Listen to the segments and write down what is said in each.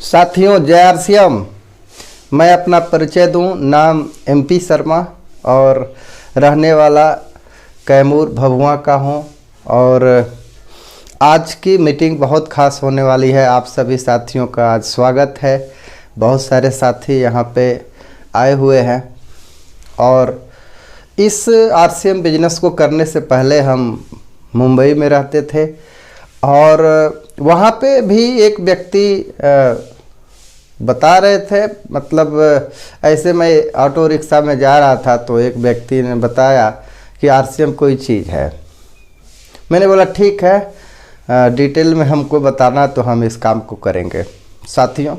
साथियों, जय आरसीएम। मैं अपना परिचय दूं। नाम MP शर्मा और रहने वाला कैमूर भभुआ का हूं। और आज की मीटिंग बहुत खास होने वाली है। आप सभी साथियों का आज स्वागत है। बहुत सारे साथी यहां पे आए हुए हैं। और इस आरसीएम बिजनेस को करने से पहले हम मुंबई में रहते थे और वहाँ पे भी एक व्यक्ति बता रहे थे, मतलब ऐसे मैं ऑटो रिक्शा में जा रहा था तो एक व्यक्ति ने बताया कि आरसीएम कोई चीज़ है। मैंने बोला ठीक है, डिटेल में हमको बताना तो हम इस काम को करेंगे। साथियों,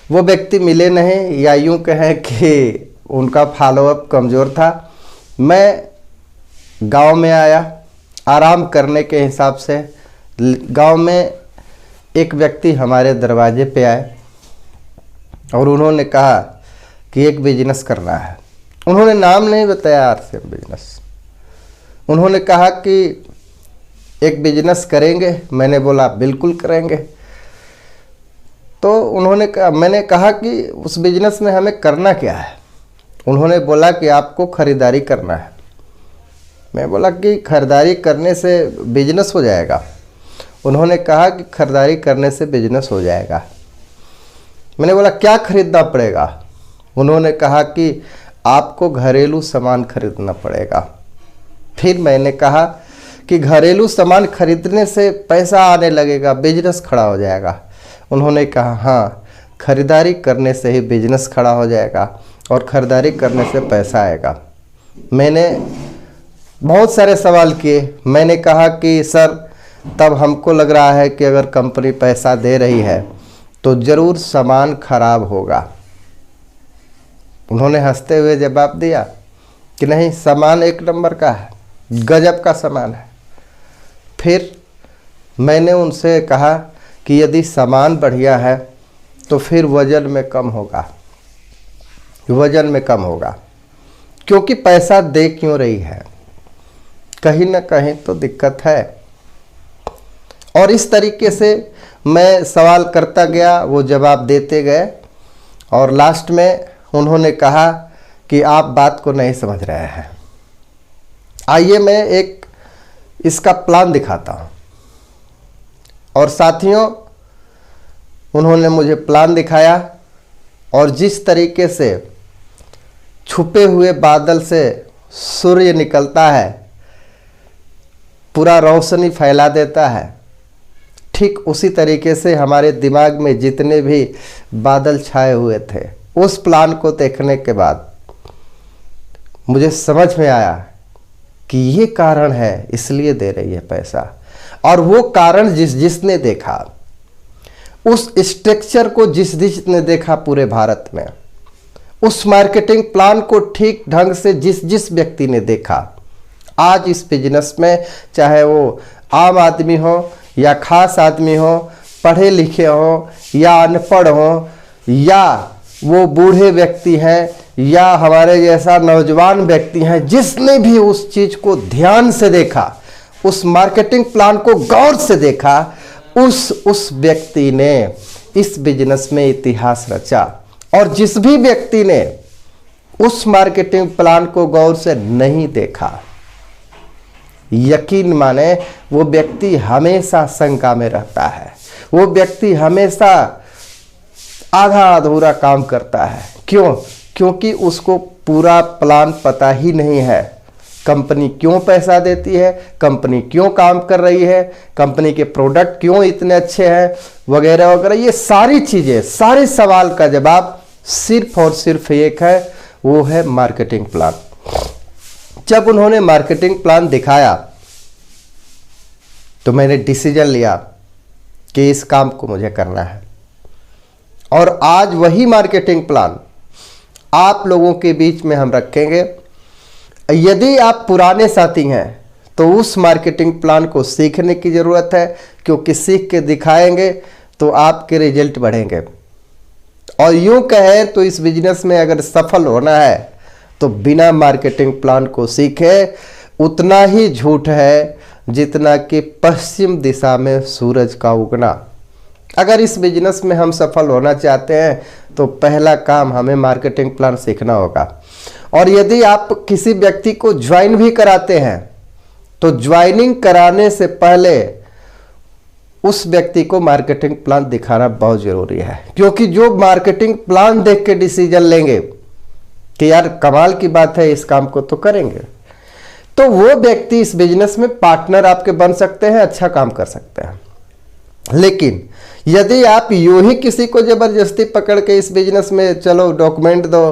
वो व्यक्ति मिले नहीं, या यूँ कहें कि उनका फॉलोअप कमज़ोर था। मैं गांव में आया आराम करने के हिसाब से। गांव में एक व्यक्ति हमारे दरवाजे पे आए और उन्होंने कहा कि एक बिजनेस करना है। उन्होंने नाम नहीं बताया आरसीएम बिजनेस। उन्होंने कहा कि एक बिजनेस करेंगे। मैंने बोला बिल्कुल करेंगे। तो उन्होंने कहा, मैंने कहा कि उस बिजनेस में हमें करना क्या है। उन्होंने बोला कि आपको खरीदारी करना है। मैं बोला कि खरीदारी करने से बिजनेस हो जाएगा। उन्होंने कहा कि खरीदारी करने से बिजनेस हो जाएगा। मैंने बोला क्या खरीदना पड़ेगा। उन्होंने कहा कि आपको घरेलू सामान खरीदना पड़ेगा। फिर मैंने कहा कि घरेलू सामान खरीदने से पैसा आने लगेगा, बिजनेस खड़ा हो जाएगा। उन्होंने कहा हाँ, खरीदारी करने से ही बिजनेस खड़ा हो जाएगा और ख़रीदारी करने से पैसा आएगा। मैंने बहुत सारे सवाल किए। मैंने कहा कि सर, तब हमको लग रहा है कि अगर कंपनी पैसा दे रही है तो ज़रूर सामान खराब होगा। उन्होंने हंसते हुए जवाब दिया कि नहीं, सामान एक नंबर का है, गजब का सामान है। फिर मैंने उनसे कहा कि यदि सामान बढ़िया है तो फिर वज़न में कम होगा, वज़न में कम होगा, क्योंकि पैसा दे क्यों रही है, कहीं ना कहीं तो दिक्कत है। और इस तरीके से मैं सवाल करता गया, वो जवाब देते गए और लास्ट में उन्होंने कहा कि आप बात को नहीं समझ रहे हैं। आइए मैं एक इसका प्लान दिखाता हूँ। और साथियों, उन्होंने मुझे प्लान दिखाया और जिस तरीके से छुपे हुए बादल से सूर्य निकलता है, पूरा रोशनी फैला देता है, ठीक उसी तरीके से हमारे दिमाग में जितने भी बादल छाए हुए थे, उस प्लान को देखने के बाद मुझे समझ में आया कि ये कारण है, इसलिए दे रही है पैसा। और वो कारण जिसने देखा, उस स्ट्रक्चर को जिसने देखा पूरे भारत में, उस मार्केटिंग प्लान को ठीक ढंग से जिस व्यक्ति ने देखा, आज इस बिजनेस में, चाहे वो आम आदमी हो या खास आदमी हो, पढ़े लिखे हो या अनपढ़ हो, या वो बूढ़े व्यक्ति हैं या हमारे जैसा नौजवान व्यक्ति हैं, जिसने भी उस चीज़ को ध्यान से देखा, उस मार्केटिंग प्लान को गौर से देखा, उस व्यक्ति ने इस बिजनेस में इतिहास रचा। और जिस भी व्यक्ति ने उस मार्केटिंग प्लान को गौर से नहीं देखा, यकीन माने वो व्यक्ति हमेशा शंका में रहता है। वो व्यक्ति हमेशा आधा अधूरा काम करता है। क्यों? क्योंकि उसको पूरा प्लान पता ही नहीं है। कंपनी क्यों पैसा देती है, कंपनी क्यों काम कर रही है, कंपनी के प्रोडक्ट क्यों इतने अच्छे हैं, वगैरह वगैरह। ये सारी चीज़ें, सारे सवाल का जवाब सिर्फ और सिर्फ एक है, वो है मार्केटिंग प्लान। जब उन्होंने मार्केटिंग प्लान दिखाया तो मैंने डिसीजन लिया कि इस काम को मुझे करना है। और आज वही मार्केटिंग प्लान आप लोगों के बीच में हम रखेंगे। यदि आप पुराने साथी हैं तो उस मार्केटिंग प्लान को सीखने की ज़रूरत है, क्योंकि सीख के दिखाएंगे तो आपके रिजल्ट बढ़ेंगे। और यूँ कहें तो इस बिजनेस में अगर सफल होना है तो बिना मार्केटिंग प्लान को सीखे उतना ही झूठ है जितना कि पश्चिम दिशा में सूरज का उगना। अगर इस बिजनेस में हम सफल होना चाहते हैं तो पहला काम हमें मार्केटिंग प्लान सीखना होगा। और यदि आप किसी व्यक्ति को ज्वाइन भी कराते हैं तो ज्वाइनिंग कराने से पहले उस व्यक्ति को मार्केटिंग प्लान दिखाना बहुत जरूरी है, क्योंकि जो मार्केटिंग प्लान देख के डिसीजन लेंगे कि यार कमाल की बात है, इस काम को तो करेंगे, तो वो व्यक्ति इस बिजनेस में पार्टनर आपके बन सकते हैं, अच्छा काम कर सकते हैं। लेकिन यदि आप यूं ही किसी को जबरदस्ती पकड़ के इस बिजनेस में चलो डॉक्यूमेंट दो,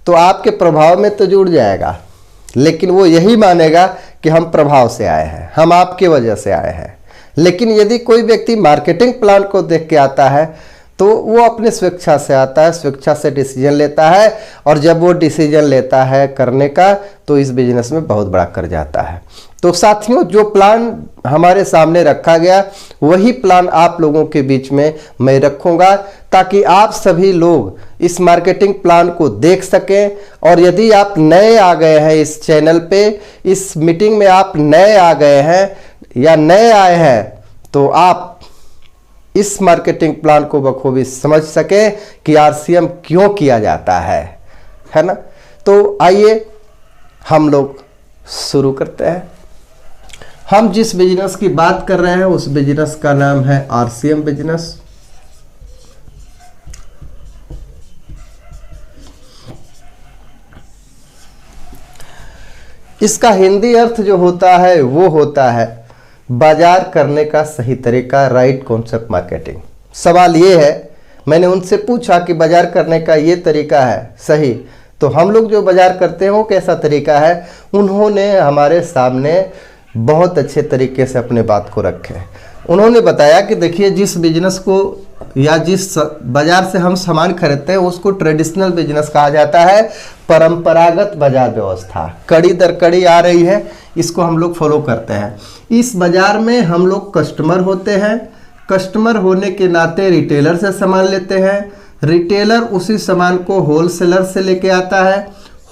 तो आपके प्रभाव में तो जुड़ जाएगा, लेकिन वो यही मानेगा कि हम प्रभाव से आए हैं, हम आपकी वजह से आए हैं। लेकिन यदि कोई व्यक्ति मार्केटिंग प्लान को देख के आता है तो वो अपने स्वेच्छा से आता है, स्वेच्छा से डिसीजन लेता है, और जब वो डिसीजन लेता है करने का तो इस बिजनेस में बहुत बड़ा कर जाता है। तो साथियों, जो प्लान हमारे सामने रखा गया वही प्लान आप लोगों के बीच में मैं रखूंगा, ताकि आप सभी लोग इस मार्केटिंग प्लान को देख सकें। और यदि आप नए आ गए हैं इस चैनल पे, इस मीटिंग में आप नए आ गए हैं या नए आए हैं, तो आप इस मार्केटिंग प्लान को बखूबी समझ सके कि आरसीएम क्यों किया जाता है ना। तो आइए हम लोग शुरू करते हैं। हम जिस बिजनेस की बात कर रहे हैं उस बिजनेस का नाम है आरसीएम बिजनेस। इसका हिंदी अर्थ जो होता है वो होता है बाजार करने का सही तरीका, राइट कॉन्सेप्ट मार्केटिंग। सवाल ये है, मैंने उनसे पूछा कि बाजार करने का ये तरीका है सही, तो हम लोग जो बाजार करते हैं वो कैसा तरीका है। उन्होंने हमारे सामने बहुत अच्छे तरीके से अपने बात को रखे। उन्होंने बताया कि देखिए, जिस बिजनेस को या जिस बाजार से हम सामान खरीदते हैं उसको ट्रेडिशनल बिजनेस कहा जाता है, परंपरागत बाजार व्यवस्था। कड़ी दर कड़ी आ रही है, इसको हम लोग फॉलो करते हैं। इस बाजार में हम लोग कस्टमर होते हैं, कस्टमर होने के नाते रिटेलर से सामान लेते हैं, रिटेलर उसी सामान को होलसेलर से लेके आता है,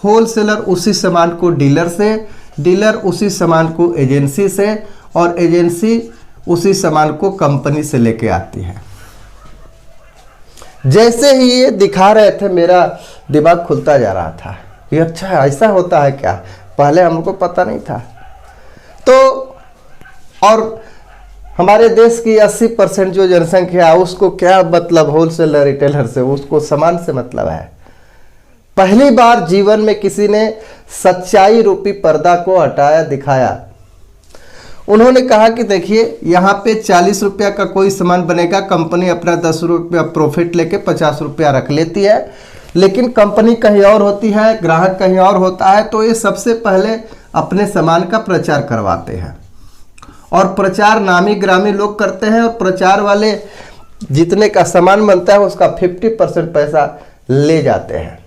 होलसेलर उसी सामान को डीलर से, डीलर उसी सामान को एजेंसी से, और एजेंसी उसी सामान को कंपनी से लेके आती है। जैसे ही ये दिखा रहे थे मेरा दिमाग खुलता जा रहा था कि अच्छा ऐसा होता है क्या, पहले हमको पता नहीं था। तो और हमारे देश की 80% जो जनसंख्या है उसको क्या मतलब होलसेलर रिटेलर से, उसको सामान से मतलब है। पहली बार जीवन में किसी ने सच्चाई रूपी पर्दा को हटाया, दिखाया। उन्होंने कहा कि देखिए, यहाँ पे 40 रुपया का कोई सामान बनेगा, कंपनी अपना 10 रुपया प्रॉफिट लेके 50 रुपया रख लेती है, लेकिन कंपनी कहीं और होती है, ग्राहक कहीं और होता है। तो ये सबसे पहले अपने सामान का प्रचार करवाते हैं, और प्रचार नामी ग्रामी लोग करते हैं, और प्रचार वाले जितने का सामान बनता है उसका 50% पैसा ले जाते हैं।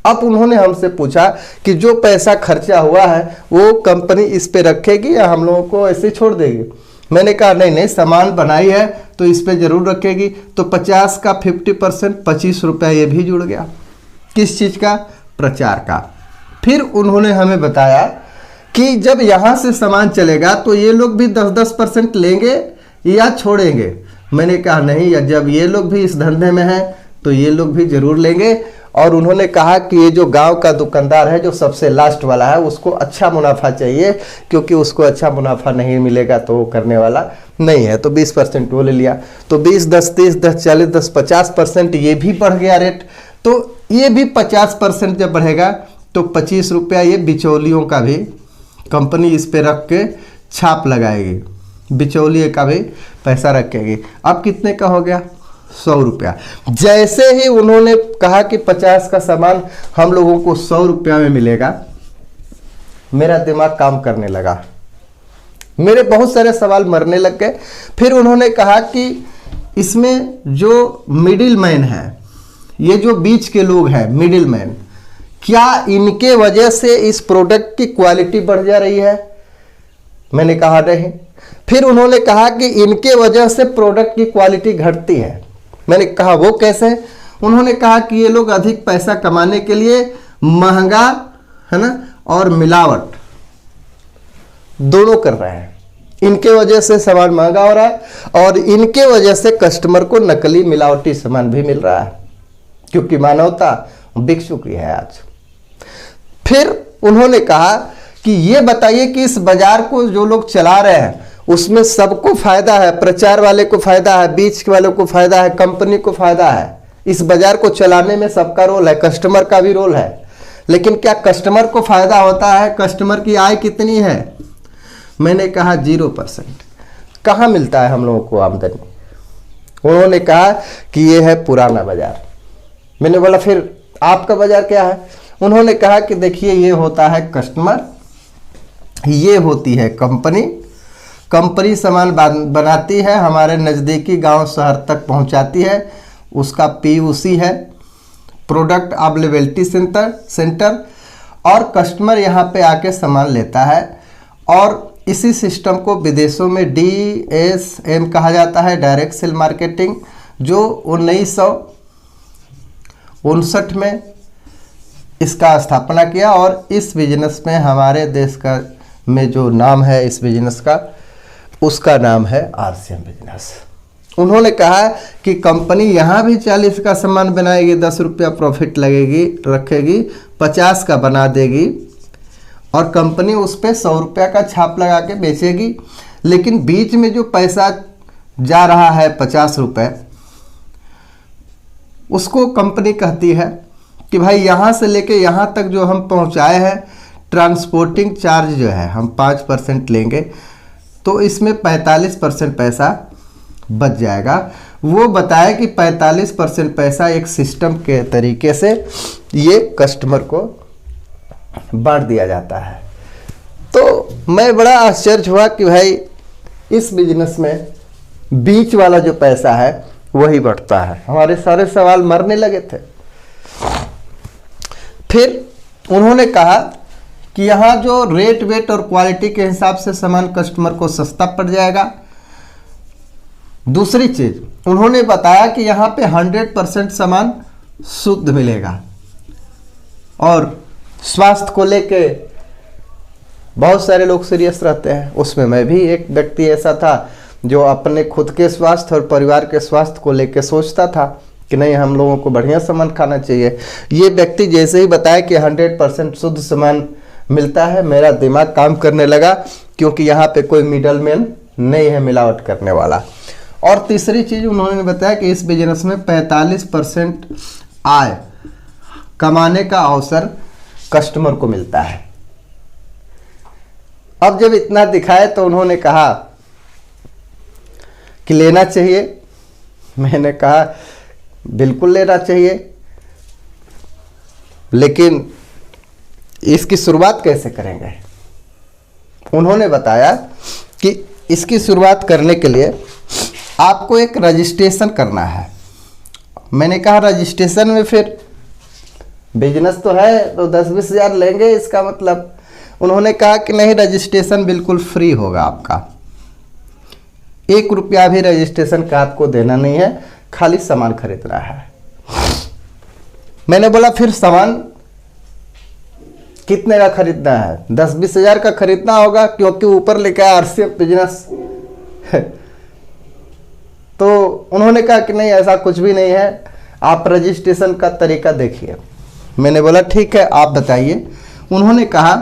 अब उन्होंने हमसे पूछा कि जो पैसा खर्चा हुआ है वो कंपनी इस पे रखेगी या हम लोगों को ऐसे छोड़ देगी। मैंने कहा नहीं नहीं, सामान बनाई है तो इस पे जरूर रखेगी। तो 50 का 50% 25 रुपया ये भी जुड़ गया। किस चीज़ का? प्रचार का। फिर उन्होंने हमें बताया कि जब यहाँ से सामान चलेगा तो ये लोग भी 10-10% लेंगे या छोड़ेंगे। मैंने कहा नहीं, या जब ये लोग भी इस धंधे में हैं तो ये लोग भी जरूर लेंगे। और उन्होंने कहा कि ये जो गांव का दुकानदार है, जो सबसे लास्ट वाला है, उसको अच्छा मुनाफा चाहिए, क्योंकि उसको अच्छा मुनाफा नहीं मिलेगा तो वो करने वाला नहीं है। तो 20% वो ले लिया। तो 20, 10, 30, 10, 40, 10, 50% ये भी बढ़ गया रेट। तो ये भी 50% जब बढ़ेगा तो 25 रुपया ये बिचौलियों का भी कंपनी इस पे रख के छाप लगाएगी, बिचौलिए का भी पैसा रखेगी। अब कितने का हो गया? 100 रुपया। जैसे ही उन्होंने कहा कि 50 का सामान हम लोगों को 100 रुपया में मिलेगा, मेरा दिमाग काम करने लगा, मेरे बहुत सारे सवाल मरने लग गए। फिर उन्होंने कहा कि इसमें जो मिडिल मैन है, ये जो बीच के लोग हैं मिडिल मैन, क्या इनके वजह से इस प्रोडक्ट की क्वालिटी बढ़ जा रही है? मैंने कहा नहीं। फिर उन्होंने कहा कि इनके वजह से प्रोडक्ट की क्वालिटी घटती है। मैंने कहा वो कैसे? उन्होंने कहा कि ये लोग अधिक पैसा कमाने के लिए महंगा, है ना, और मिलावट दोनों कर रहे हैं। इनके वजह से सामान महंगा हो रहा है और इनके वजह से कस्टमर को नकली मिलावटी सामान भी मिल रहा है, क्योंकि मानवता बिक चुकी है आज। फिर उन्होंने कहा कि ये बताइए कि इस बाजार को जो लोग चला रहे हैं उसमें सबको फायदा है, प्रचार वाले को फायदा है, बीच वालों को फायदा है, कंपनी को फायदा है। इस बाजार को चलाने में सबका रोल है, कस्टमर का भी रोल है, लेकिन क्या कस्टमर को फायदा होता है? कस्टमर की आय कितनी है? मैंने कहा 0%। कहाँ मिलता है हम लोगों को आमदनी? उन्होंने कहा कि ये है पुराना बाजार। मैंने बोला फिर आपका बाजार क्या है? उन्होंने कहा कि देखिए ये होता है कस्टमर, ये होती है कंपनी, कंपनी सामान बनाती है, हमारे नज़दीकी गांव शहर तक पहुंचाती है, उसका PUC है, प्रोडक्ट अवेलेबिलिटी सेंटर, और कस्टमर यहां पे आके सामान लेता है। और इसी सिस्टम को विदेशों में DSM कहा जाता है, डायरेक्ट सेल मार्केटिंग, जो 1959 में इसका स्थापना किया। और इस बिजनेस में हमारे देश का में जो नाम है इस बिजनेस का, उसका नाम है RCM बिजनेस। उन्होंने कहा कि कंपनी यहाँ भी 40 का सामान बनाएगी, 10 रुपया प्रॉफिट लगेगी, रखेगी, 50 का बना देगी, और कंपनी उस पर 100 रुपया का छाप लगा के बेचेगी। लेकिन बीच में जो पैसा जा रहा है 50 रुपये, उसको कंपनी कहती है कि भाई यहाँ से लेके यहाँ तक जो हम पहुँचाए हैं, ट्रांसपोर्टिंग चार्ज जो है हम 5% लेंगे, तो इसमें 45% पैसा बच जाएगा। वो बताया कि 45% पैसा एक सिस्टम के तरीके से ये कस्टमर को बांट दिया जाता है। तो मैं बड़ा आश्चर्य हुआ कि भाई इस बिजनेस में बीच वाला जो पैसा है वही बढ़ता है। हमारे सारे सवाल मरने लगे थे। फिर उन्होंने कहा कि यहाँ जो रेट वेट और क्वालिटी के हिसाब से सामान कस्टमर को सस्ता पड़ जाएगा। दूसरी चीज उन्होंने बताया कि यहाँ पे 100% सामान शुद्ध मिलेगा। और स्वास्थ्य को लेके बहुत सारे लोग सीरियस रहते हैं, उसमें मैं भी एक व्यक्ति ऐसा था जो अपने खुद के स्वास्थ्य और परिवार के स्वास्थ्य को लेके सोचता था कि नहीं, हम लोगों को बढ़िया सामान खाना चाहिए। ये व्यक्ति जैसे ही बताया कि 100% शुद्ध सामान मिलता है, मेरा दिमाग काम करने लगा, क्योंकि यहाँ पे कोई मिडल मैन नहीं है मिलावट करने वाला। और तीसरी चीज उन्होंने बताया कि इस बिजनेस में 45% आय कमाने का अवसर कस्टमर को मिलता है। अब जब इतना दिखाए तो उन्होंने कहा कि लेना चाहिए। मैंने कहा बिल्कुल लेना चाहिए, लेकिन इसकी शुरुआत कैसे करेंगे? उन्होंने बताया कि इसकी शुरुआत करने के लिए आपको एक रजिस्ट्रेशन करना है। मैंने कहा रजिस्ट्रेशन में फिर बिजनेस तो है तो 10-20 हज़ार लेंगे इसका मतलब? उन्होंने कहा कि नहीं, रजिस्ट्रेशन बिल्कुल फ्री होगा आपका, 1 रुपया भी रजिस्ट्रेशन का आपको देना नहीं है, खाली सामान खरीदना है। मैंने बोला फिर सामान कितने का खरीदना है? 10-20 हज़ार का खरीदना होगा, क्योंकि ऊपर लिखा है RCM बिजनेस। तो उन्होंने कहा कि नहीं, ऐसा कुछ भी नहीं है, आप रजिस्ट्रेशन का तरीका देखिए। मैंने बोला ठीक है, आप बताइए। उन्होंने कहा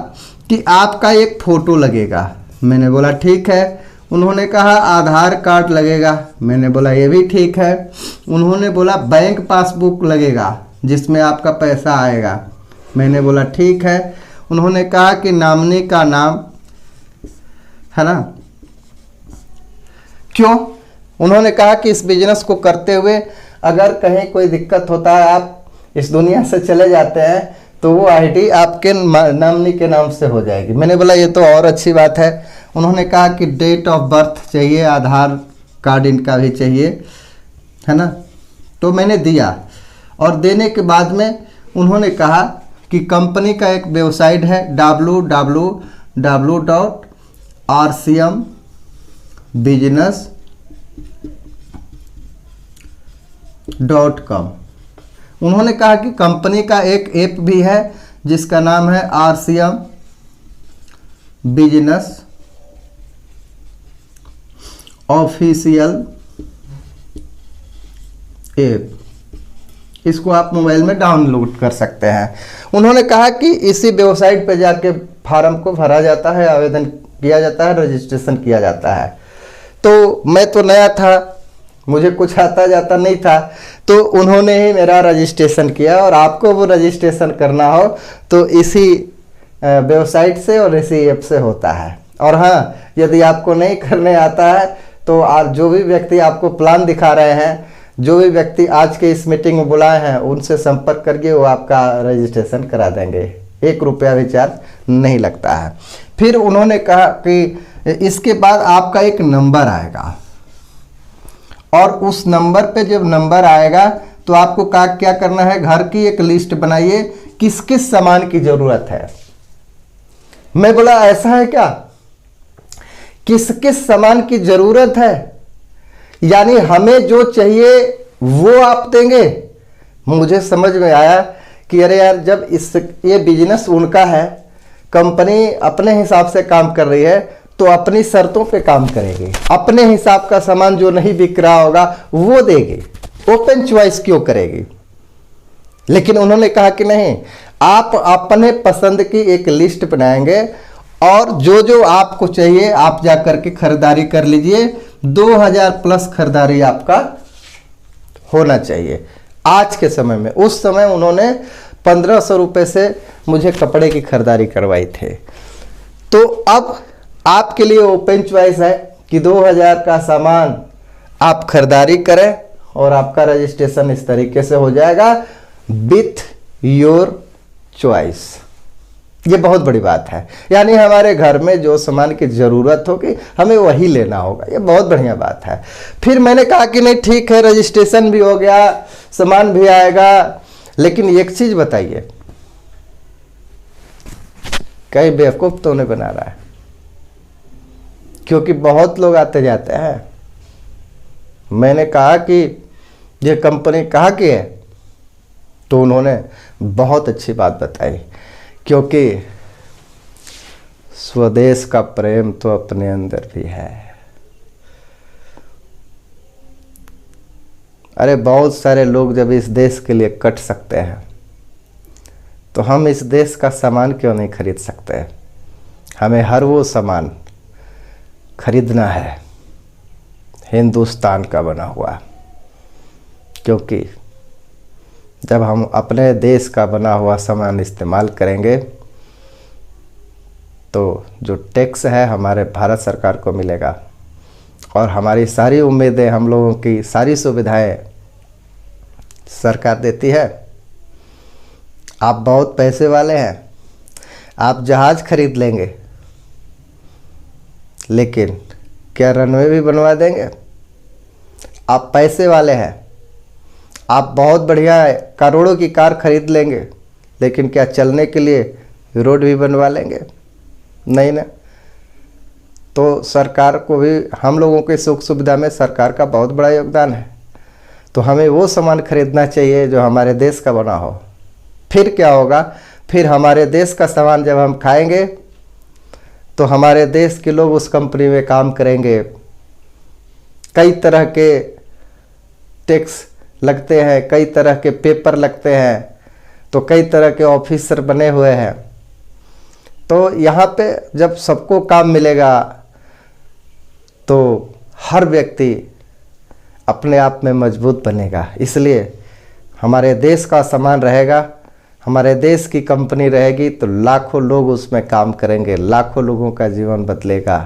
कि आपका एक फ़ोटो लगेगा। मैंने बोला ठीक है। उन्होंने कहा आधार कार्ड लगेगा। मैंने बोला ये भी ठीक है। उन्होंने बोला बैंक पासबुक लगेगा जिसमें आपका पैसा आएगा। मैंने बोला ठीक है। उन्होंने कहा कि नॉमिनी का नाम है ना, क्यों? उन्होंने कहा कि इस बिजनेस को करते हुए अगर कहीं कोई दिक्कत होता है, आप इस दुनिया से चले जाते हैं, तो वो ID आपके नॉमिनी के नाम से हो जाएगी। मैंने बोला ये तो और अच्छी बात है। उन्होंने कहा कि डेट ऑफ बर्थ चाहिए, आधार कार्ड इनका भी चाहिए, है ना। तो मैंने दिया, और देने के बाद में उन्होंने कहा कि कंपनी का एक वेबसाइट है www.rcmbusiness.com। उन्होंने कहा कि कंपनी का एक ऐप भी है जिसका नाम है RCM बिजनेस ऑफिशियल ऐप, इसको आप मोबाइल में डाउनलोड कर सकते हैं। उन्होंने कहा कि इसी वेबसाइट पर जाके फॉर्म को भरा जाता है, आवेदन किया जाता है, रजिस्ट्रेशन किया जाता है। तो मैं तो नया था, मुझे कुछ आता जाता नहीं था, तो उन्होंने ही मेरा रजिस्ट्रेशन किया। और आपको वो रजिस्ट्रेशन करना हो तो इसी वेबसाइट से और इसी ऐप से होता है। और हाँ, यदि आपको नहीं करने आता है तो जो भी व्यक्ति आपको प्लान दिखा रहे हैं, जो भी व्यक्ति आज के इस मीटिंग में बुलाए हैं, उनसे संपर्क करके वो आपका रजिस्ट्रेशन करा देंगे। 1 रुपया भी चार्ज नहीं लगता है। फिर उन्होंने कहा कि इसके बाद आपका एक नंबर आएगा, और उस नंबर पे जब नंबर आएगा तो आपको क्या करना है, घर की एक लिस्ट बनाइए, किस किस सामान की जरूरत है। मैं बोला ऐसा है क्या, किस किस सामान की जरूरत है, यानी हमें जो चाहिए वो आप देंगे। मुझे समझ में आया कि अरे यार, जब ये बिजनेस उनका है, कंपनी अपने हिसाब से काम कर रही है, तो अपनी शर्तों पे काम करेगी, अपने हिसाब का सामान जो नहीं बिक रहा होगा वो देगी, ओपन चॉइस क्यों करेगी। लेकिन उन्होंने कहा कि नहीं, आप अपने पसंद की एक लिस्ट बनाएंगे और जो जो आपको चाहिए आप जाकर के खरीदारी कर लीजिए। 2000 प्लस खरीदारी आपका होना चाहिए आज के समय में। उस समय उन्होंने 1500 रुपये से मुझे कपड़े की खरीदारी करवाई थे। तो अब आपके लिए ओपन चॉइस है कि 2000 का सामान आप खरीदारी करें और आपका रजिस्ट्रेशन इस तरीके से हो जाएगा, विथ योर चॉइस। ये बहुत बड़ी बात है, यानी हमारे घर में जो सामान की ज़रूरत होगी हमें वही लेना होगा। ये बहुत बढ़िया बात है। फिर मैंने कहा कि नहीं ठीक है, रजिस्ट्रेशन भी हो गया, सामान भी आएगा, लेकिन एक चीज़ बताइए, कई बेवकूफ़ तो नहीं बना रहा है, क्योंकि बहुत लोग आते जाते हैं। मैंने कहा कि ये कंपनी कहाँ की है, तो उन्होंने बहुत अच्छी बात बताई, क्योंकि स्वदेश का प्रेम तो अपने अंदर भी है। अरे बहुत सारे लोग जब इस देश के लिए कट सकते हैं तो हम इस देश का सामान क्यों नहीं खरीद सकते। हमें हर वो सामान खरीदना है हिंदुस्तान का बना हुआ, क्योंकि जब हम अपने देश का बना हुआ सामान इस्तेमाल करेंगे तो जो टैक्स है हमारे भारत सरकार को मिलेगा, और हमारी सारी उम्मीदें, हम लोगों की सारी सुविधाएं सरकार देती है। आप बहुत पैसे वाले हैं, आप जहाज़ खरीद लेंगे, लेकिन क्या रनवे भी बनवा देंगे। आप पैसे वाले हैं, आप बहुत बढ़िया करोड़ों की कार खरीद लेंगे, लेकिन क्या चलने के लिए रोड भी बनवा लेंगे? नहीं ना। तो सरकार को भी, हम लोगों के सुख सुविधा में सरकार का बहुत बड़ा योगदान है। तो हमें वो सामान खरीदना चाहिए जो हमारे देश का बना हो। फिर क्या होगा, फिर हमारे देश का सामान जब हम खाएंगे तो हमारे देश के लोग उस कंपनी में काम करेंगे। कई तरह के टैक्स लगते हैं, कई तरह के पेपर लगते हैं, तो कई तरह के ऑफिसर बने हुए हैं। तो यहाँ पे जब सबको काम मिलेगा तो हर व्यक्ति अपने आप में मजबूत बनेगा। इसलिए हमारे देश का सामान रहेगा, हमारे देश की कंपनी रहेगी, तो लाखों लोग उसमें काम करेंगे, लाखों लोगों का जीवन बदलेगा,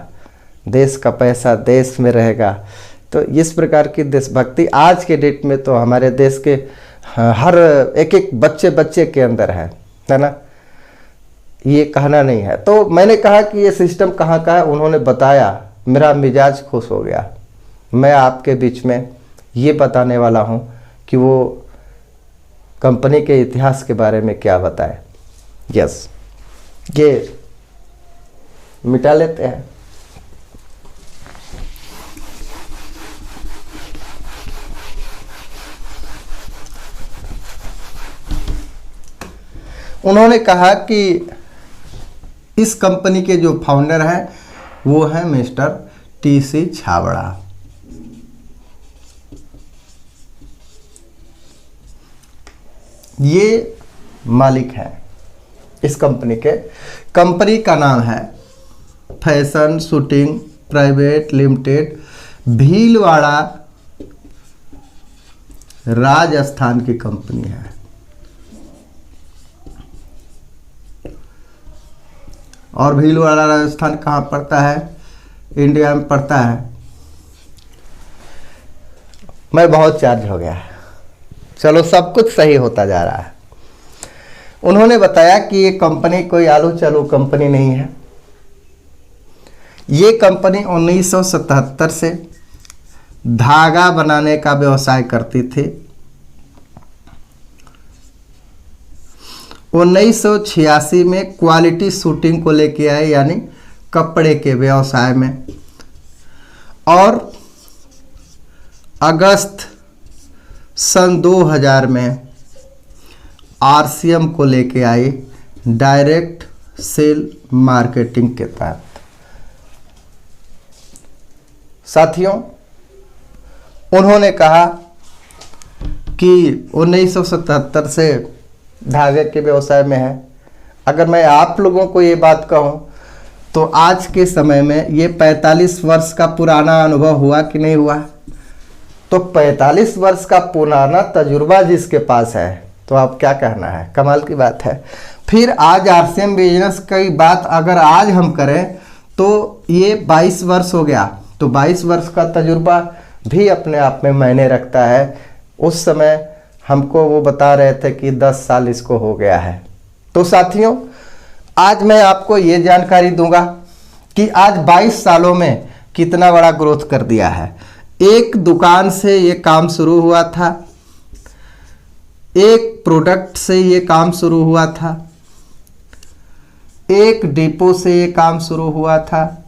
देश का पैसा देश में रहेगा। तो इस प्रकार की देशभक्ति आज के डेट में तो हमारे देश के हर एक एक बच्चे के अंदर है ना। ये कहना नहीं है। तो मैंने कहा कि ये सिस्टम कहाँ का है, उन्होंने बताया, मेरा मिजाज खुश हो गया। मैं आपके बीच में ये बताने वाला हूँ कि वो कंपनी के इतिहास के बारे में क्या बताए। यस, ये मिटा लेते हैं। उन्होंने कहा कि इस कंपनी के जो फाउंडर हैं वो हैं मिस्टर टी.सी. छाबड़ा। ये मालिक हैं इस कंपनी के। कंपनी का नाम है fashion shooting private limited, Bhilwara Rajasthan की कंपनी है। और भीलवाड़ा राजस्थान कहाँ पड़ता है? इंडिया में पड़ता है। मैं बहुत चार्ज हो गया, चलो सब कुछ सही होता जा रहा है। उन्होंने बताया कि ये कंपनी कोई आलू चालू कंपनी नहीं है। ये कंपनी 1977 से धागा बनाने का व्यवसाय करती थी। 1986 में क्वालिटी शूटिंग को लेके आए, यानी कपड़े के व्यवसाय में। और अगस्त सन 2000 में आरसीएम को लेके आई, डायरेक्ट सेल मार्केटिंग के तहत। साथियों, उन्होंने कहा कि 1977 से धागे के व्यवसाय में है। अगर मैं आप लोगों को ये बात कहूँ तो आज के समय में ये 45 वर्ष का पुराना अनुभव हुआ कि नहीं हुआ? तो 45 वर्ष का पुराना तजुर्बा जिसके पास है तो आप क्या कहना है? कमाल की बात है। फिर आज आरसीएम बिजनेस की बात अगर आज हम करें तो ये 22 वर्ष हो गया, तो 22 वर्ष का तजुर्बा भी अपने आप में मायने रखता है। उस समय हमको वो बता रहे थे कि 10 साल इसको हो गया है। तो साथियों, आज मैं आपको ये जानकारी दूंगा कि आज 22 सालों में कितना बड़ा ग्रोथ कर दिया है। एक दुकान से ये काम शुरू हुआ था, एक प्रोडक्ट से ये काम शुरू हुआ था, एक डिपो से ये काम शुरू हुआ था,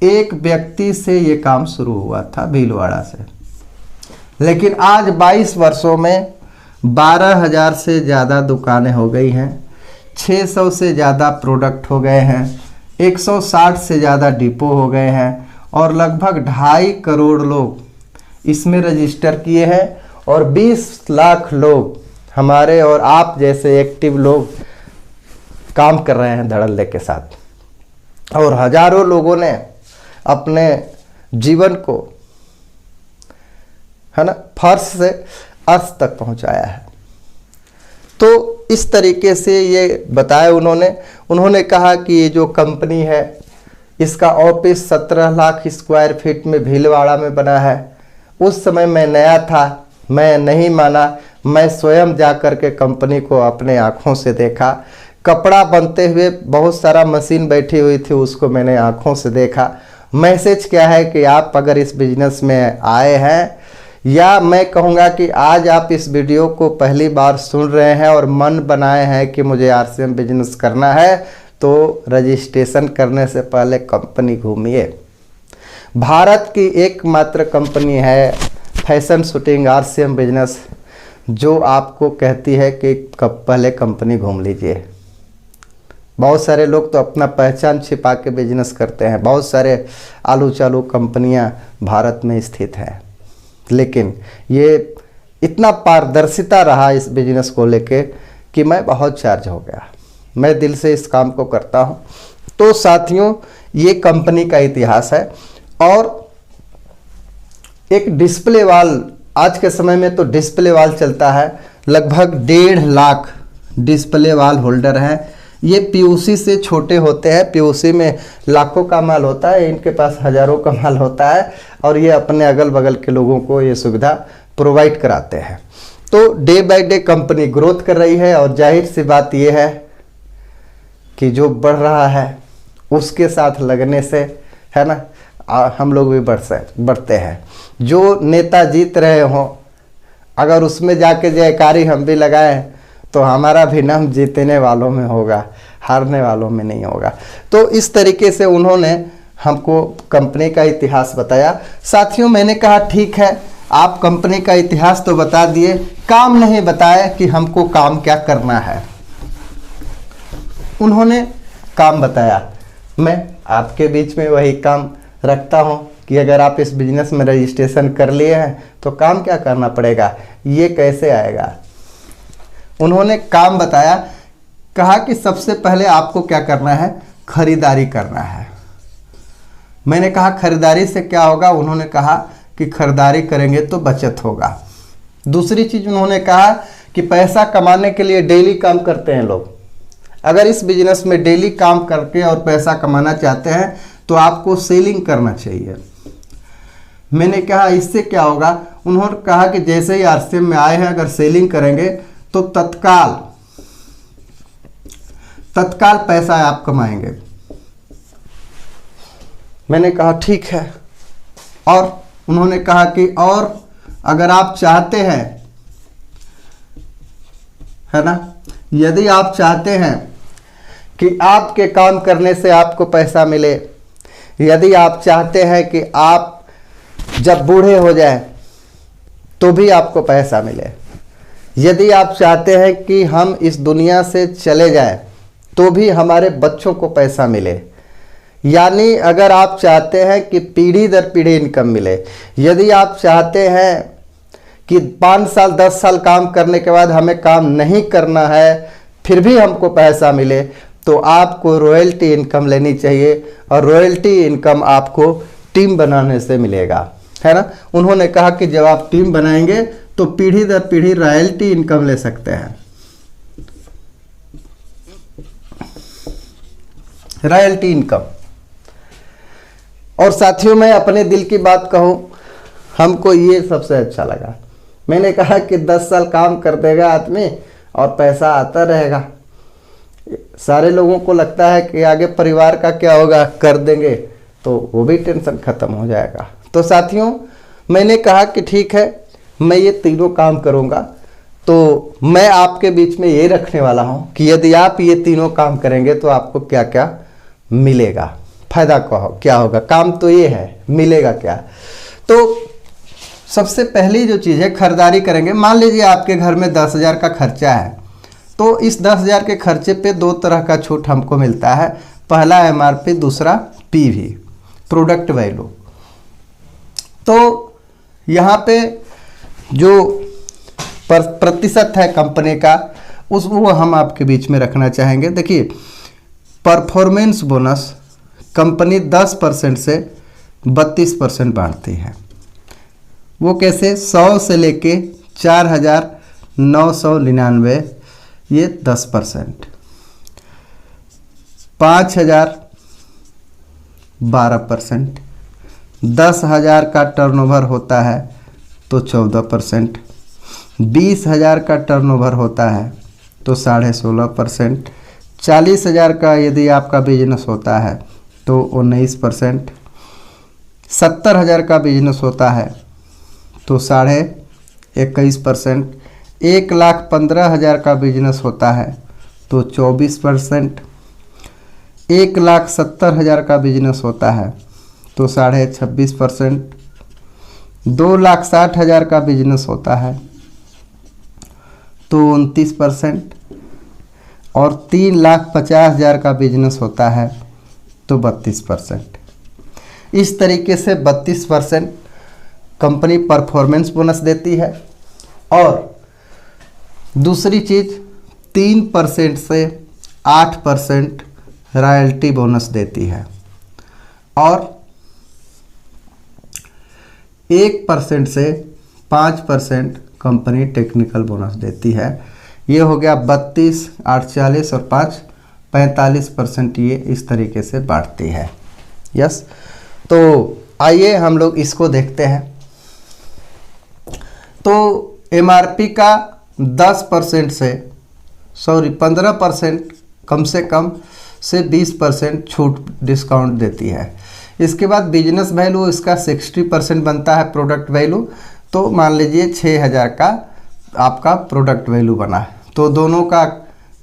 एक व्यक्ति से ये काम शुरू हुआ था भीलवाड़ा से। लेकिन आज 22 वर्षों में 12,000 से ज़्यादा दुकानें हो गई हैं, 600 से ज़्यादा प्रोडक्ट हो गए हैं, 160 से ज़्यादा डिपो हो गए हैं और लगभग 2.5 करोड़ लोग इसमें रजिस्टर किए हैं और 20 लाख लोग हमारे और आप जैसे एक्टिव लोग काम कर रहे हैं धड़ल्ले के साथ। और हजारों लोगों ने अपने जीवन को, है ना, फर्श से अर्श तक पहुंचाया है। तो इस तरीके से ये बताया उन्होंने कहा कि ये जो कंपनी है इसका ऑफिस 17 लाख स्क्वायर फीट में भीलवाड़ा में बना है। उस समय मैं नया था, मैं नहीं माना, मैं स्वयं जा कर के कंपनी को अपने आँखों से देखा। कपड़ा बनते हुए बहुत सारा मशीन बैठी हुई थी, उसको मैंने आँखों से देखा। मैसेज क्या है कि आप अगर इस बिजनेस में आए हैं, या मैं कहूँगा कि आज आप इस वीडियो को पहली बार सुन रहे हैं और मन बनाए हैं कि मुझे आरसीएम बिजनेस करना है, तो रजिस्ट्रेशन करने से पहले कंपनी घूमिए। भारत की एकमात्र कंपनी है फैशन शूटिंग आरसीएम बिजनेस, जो आपको कहती है कि पहले कंपनी घूम लीजिए। बहुत सारे लोग तो अपना पहचान छिपा के बिजनेस करते हैं। बहुत सारे आलू चालू कंपनियां भारत में स्थित हैं, लेकिन ये इतना पारदर्शिता रहा इस बिजनेस को लेके कि मैं बहुत चार्ज हो गया। मैं दिल से इस काम को करता हूं। तो साथियों, ये कंपनी का इतिहास है। और एक डिस्प्ले वाल, आज के समय में तो डिस्प्ले वाल चलता है, लगभग 1.5 लाख डिस्प्ले वाल होल्डर हैं। ये पीयूसी से छोटे होते हैं, पीयूसी में लाखों का माल होता है, इनके पास हज़ारों का माल होता है और ये अपने अगल बगल के लोगों को ये सुविधा प्रोवाइड कराते हैं। तो day by day company growth कर रही है और जाहिर सी बात ये है कि जो बढ़ रहा है उसके साथ लगने से, है ना, हम लोग भी बढ़ते हैं। जो नेता जीत रहे हों, अगर उसमें जाके जयकारी हम भी लगाएं तो हमारा भी नाम जीतने वालों में होगा, हारने वालों में नहीं होगा। तो इस तरीके से उन्होंने हमको कंपनी का इतिहास बताया। साथियों, मैंने कहा ठीक है, आप कंपनी का इतिहास तो बता दिए, काम नहीं बताया कि हमको काम क्या करना है। उन्होंने काम बताया। मैं आपके बीच में वही काम रखता हूं कि अगर आप इस बिजनेस में रजिस्ट्रेशन कर लिए हैं तो काम क्या करना पड़ेगा, ये कैसे आएगा। उन्होंने काम बताया, कहा कि सबसे पहले आपको क्या करना है, खरीदारी करना है। मैंने कहा खरीदारी से क्या होगा, उन्होंने कहा कि खरीदारी करेंगे तो बचत होगा। दूसरी चीज़ उन्होंने कहा कि पैसा कमाने के लिए डेली काम करते हैं लोग, अगर इस बिजनेस में डेली काम करके और पैसा कमाना चाहते हैं तो आपको सेलिंग करना चाहिए। मैंने कहा इससे क्या होगा, उन्होंने कहा कि जैसे ही आरसीएम में आए हैं अगर सेलिंग करेंगे तो तत्काल पैसा आप कमाएंगे। मैंने कहा ठीक है। और उन्होंने कहा कि और अगर आप चाहते हैं, है ना, यदि आप चाहते हैं कि आपके काम करने से आपको पैसा मिले, यदि आप चाहते हैं कि आप जब बूढ़े हो जाएं तो भी आपको पैसा मिले, यदि आप चाहते हैं कि हम इस दुनिया से चले जाएं तो भी हमारे बच्चों को पैसा मिले, यानी अगर आप चाहते हैं कि पीढ़ी दर पीढ़ी इनकम मिले, यदि आप चाहते हैं कि 5 साल 10 साल काम करने के बाद हमें काम नहीं करना है फिर भी हमको पैसा मिले, तो आपको रॉयल्टी इनकम लेनी चाहिए। और रॉयल्टी इनकम आपको टीम बनाने से मिलेगा, है ना। उन्होंने कहा कि जब आप टीम बनाएंगे तो पीढ़ी दर पीढ़ी रॉयल्टी इनकम ले सकते हैं, रॉयल्टी इनकम। और साथियों मैं अपने दिल की बात कहूं, हमको ये सबसे अच्छा लगा। मैंने कहा कि 10 साल काम कर देगा आदमी और पैसा आता रहेगा। सारे लोगों को लगता है कि आगे परिवार का क्या होगा, कर देंगे तो वो भी टेंशन खत्म हो जाएगा। तो साथियों मैंने कहा कि ठीक है मैं ये तीनों काम करूँगा। तो मैं आपके बीच में ये रखने वाला हूँ कि यदि आप ये तीनों काम करेंगे तो आपको क्या क्या मिलेगा, फायदा क्या होगा। काम तो ये है, मिलेगा क्या। तो सबसे पहली जो चीज़ है, खरीदारी करेंगे। मान लीजिए आपके घर में 10,000 का खर्चा है, तो इस 10,000 के खर्चे पे 2 तरह का छूट हमको मिलता है। पहला MRP, दूसरा PV, प्रोडक्ट वैल्यू। तो यहाँ पे जो प्रतिशत है कंपनी का वो हम आपके बीच में रखना चाहेंगे। देखिए परफॉर्मेंस बोनस कंपनी 10% से 32% बांटती है। वो कैसे, 100 से लेके 4,999 ये 10%, 5,000 12%, 10,000 का टर्नओवर होता है तो 14%, 20,000 का टर्नओवर होता है तो 16.5%, 40,000 का यदि आपका बिजनेस होता है तो 19%, 70,000 का बिजनेस होता है तो 21.5%, 1,15,000 का बिजनेस होता है तो 24%, 1,70,000 का बिजनेस होता है तो 26.5%, 2,60,000 का बिजनेस होता है तो 29%, और 3,50,000 का बिजनेस होता है तो 32%। इस तरीके से 32% कंपनी परफॉर्मेंस बोनस देती है। और दूसरी चीज़ 3% से 8% रॉयल्टी बोनस देती है, और 1% से 5% कंपनी टेक्निकल बोनस देती है। ये हो गया 32, 8 40 और 5 45% ये इस तरीके से बांटती है। यस, तो आइए हम लोग इसको देखते हैं। तो MRP का 10% से 15% कम से कम से 20% छूट डिस्काउंट देती है। इसके बाद बिजनेस वैल्यू इसका 60% बनता है प्रोडक्ट वैल्यू। तो मान लीजिए 6,000 का आपका प्रोडक्ट वैल्यू बना है, तो दोनों का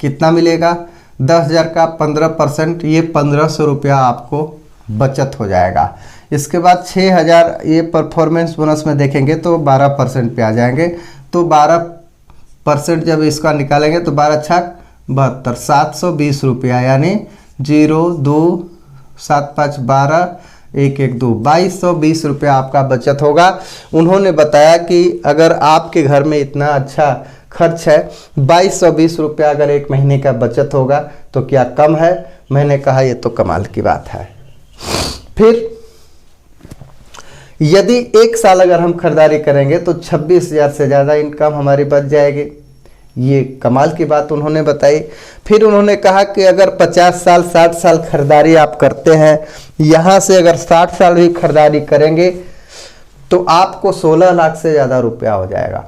कितना मिलेगा, 10,000 का 15%, ये 1,500 रुपया आपको बचत हो जाएगा। इसके बाद 6,000 ये परफॉर्मेंस बोनस में देखेंगे तो 12% पे आ जाएंगे। तो 12% जब इसका निकालेंगे तो 12 छक 72, 720 रुपया, यानी 0 2 7 5 12 1 1 2 2220 रुपया आपका बचत होगा। उन्होंने बताया कि अगर आपके घर में इतना अच्छा खर्च है 2220 रुपया अगर एक महीने का बचत होगा तो क्या कम है? मैंने कहा ये तो कमाल की बात है। फिर यदि एक साल अगर हम खरीदारी करेंगे तो 26,000 से ज़्यादा इनकम हमारी बच जाएगी। ये कमाल की बात उन्होंने बताई। फिर उन्होंने कहा कि अगर 50 साल 60 साल खरीदारी आप करते हैं, यहाँ से अगर 60 साल भी खरीदारी करेंगे तो आपको 16 लाख से ज़्यादा रुपया हो जाएगा।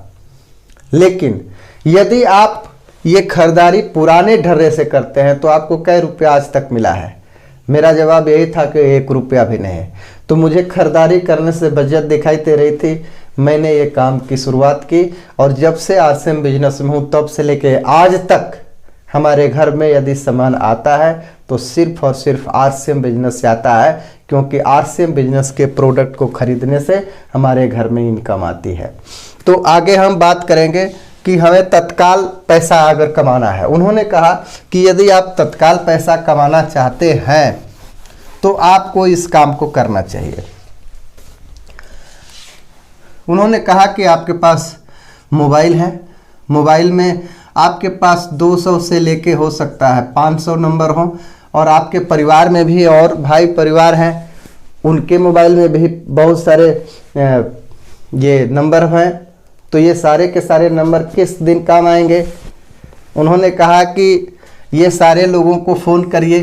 लेकिन यदि आप ये खरीदारी पुराने ढर्रे से करते हैं तो आपको कै रुपया आज तक मिला है? मेरा जवाब यही था कि 1 रुपया भी नहीं। तो मुझे खरीदारी करने से बचत दिखाई दे रही थी। मैंने ये काम की शुरुआत की और जब से आरसीएम बिजनेस में हूँ तब से लेके आज तक हमारे घर में यदि सामान आता है तो सिर्फ और सिर्फ आरसीएम बिजनेस से आता है, क्योंकि आरसीएम बिजनेस के प्रोडक्ट को खरीदने से हमारे घर में इनकम आती है। तो आगे हम बात करेंगे कि हमें तत्काल पैसा अगर कमाना है। उन्होंने कहा कि यदि आप तत्काल पैसा कमाना चाहते हैं तो आपको इस काम को करना चाहिए। उन्होंने कहा कि आपके पास मोबाइल है, मोबाइल में आपके पास 200 से लेके हो सकता है 500 नंबर हो, और आपके परिवार में भी और भाई परिवार हैं उनके मोबाइल में भी बहुत सारे ये नंबर हैं। तो ये सारे के सारे नंबर किस दिन काम आएंगे? उन्होंने कहा कि ये सारे लोगों को फ़ोन करिए